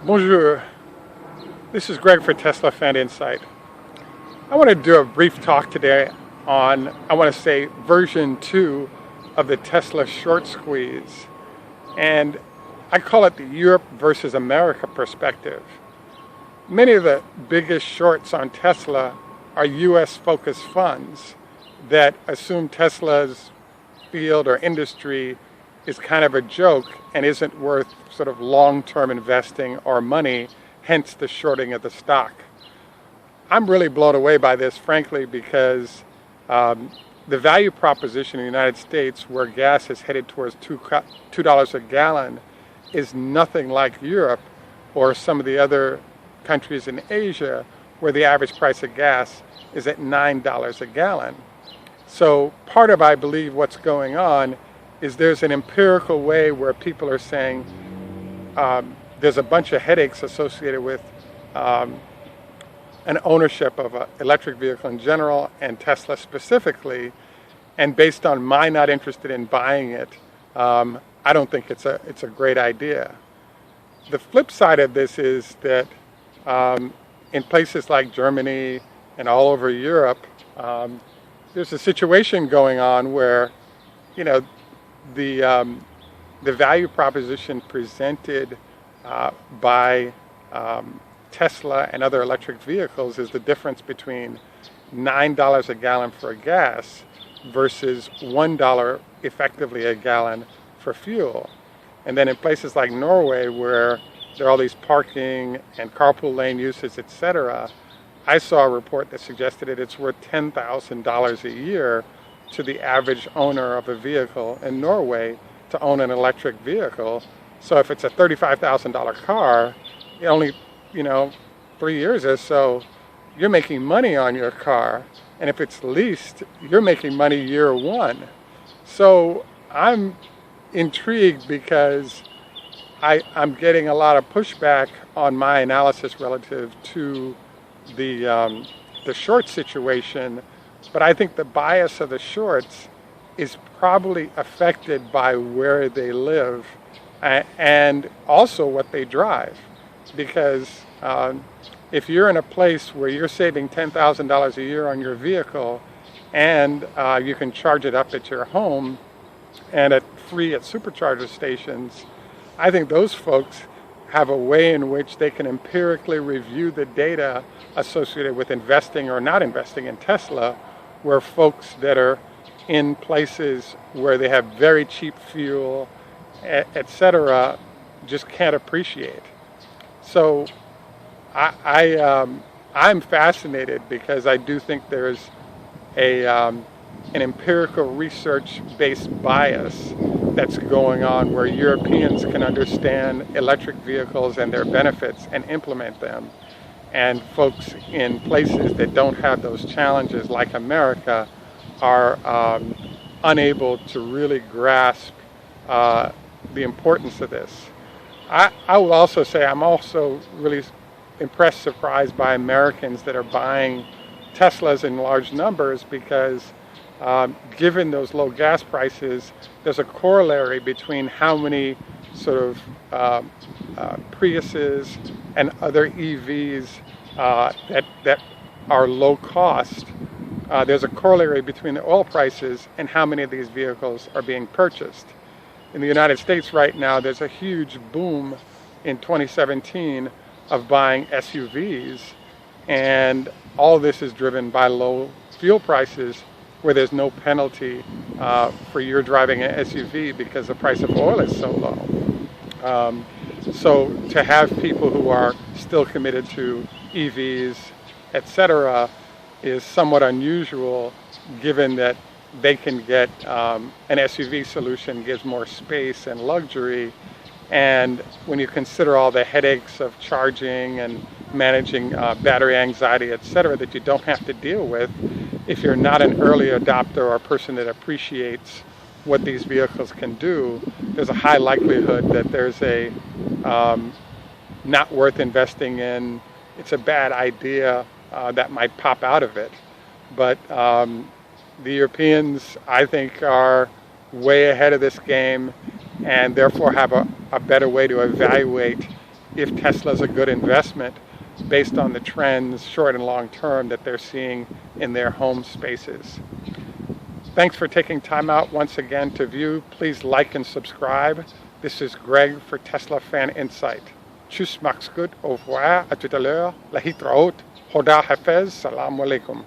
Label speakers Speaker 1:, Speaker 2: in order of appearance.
Speaker 1: Bonjour, this is Greg for Tesla Fan Insight. I want to do a brief talk today on, I want to say, version 2 of the Tesla short squeeze. And I call it the Europe versus America perspective. Many of the biggest shorts on Tesla are US focused funds that assume Tesla's field or industry is kind of a joke and isn't worth sort of long-term investing or money, hence the shorting of the stock. I'm really blown away by this, frankly, because the value proposition in the United States, where gas is headed towards $2 a gallon, is nothing like Europe or some of the other countries in Asia, where the average price of gas is at $9 a gallon. So part of, I believe, what's going on is there's an empirical way where people are saying there's a bunch of headaches associated with an ownership of an electric vehicle in general and Tesla specifically, and based on my not interested in buying it, I don't think it's a great idea. The flip side of this is that in places like Germany and all over Europe, there's a situation going on where, you know, the value proposition presented by Tesla and other electric vehicles is the difference between $9 a gallon for gas versus $1 effectively a gallon for fuel. And then in places like Norway, where there are all these parking and carpool lane uses, etc., I saw a report that suggested that it's worth $10,000 a year to the average owner of a vehicle in Norway to own an electric vehicle. So if it's a $35,000 car, only 3 years or so, you're making money on your car. And if it's leased, you're making money year one. So I'm intrigued because I'm getting a lot of pushback on my analysis relative to the short situation. But I think the bias of the shorts is probably affected by where they live and also what they drive. Because if you're in a place where you're saving $10,000 a year on your vehicle and you can charge it up at your home and free at supercharger stations, I think those folks have a way in which they can empirically review the data associated with investing or not investing in Tesla, where folks that are in places where they have very cheap fuel, etc., just can't appreciate. So I'm fascinated because I do think there's an empirical research-based bias that's going on where Europeans can understand electric vehicles and their benefits and implement them. And folks in places that don't have those challenges, like America, are unable to really grasp the importance of this. I will also say I'm also really impressed, surprised by Americans that are buying Teslas in large numbers because given those low gas prices, there's a corollary between how many sort of Priuses and other EVs that are low cost. There's a corollary between the oil prices and how many of these vehicles are being purchased. In the United States right now, there's a huge boom in 2017 of buying SUVs, and all this is driven by low fuel prices where there's no penalty for your driving an SUV because the price of oil is so low. So to have people who are still committed to EVs, etc., is somewhat unusual given that they can get an SUV solution, gives more space and luxury. And when you consider all the headaches of charging and managing battery anxiety, etc., that you don't have to deal with, if you're not an early adopter or a person that appreciates what these vehicles can do, there's a high likelihood that there's a not worth investing in, it's a bad idea that might pop out of it. But the Europeans, I think, are way ahead of this game and therefore have a better way to evaluate if Tesla's a good investment based on the trends, short and long term, that they're seeing in their home spaces. Thanks for taking time out once again to view. Please like and subscribe. This is Greg for Tesla Fan Insight. Tschüss, macht's gut, au revoir, à tout à l'heure, lahit raot, hoda hafez, salam alaikum.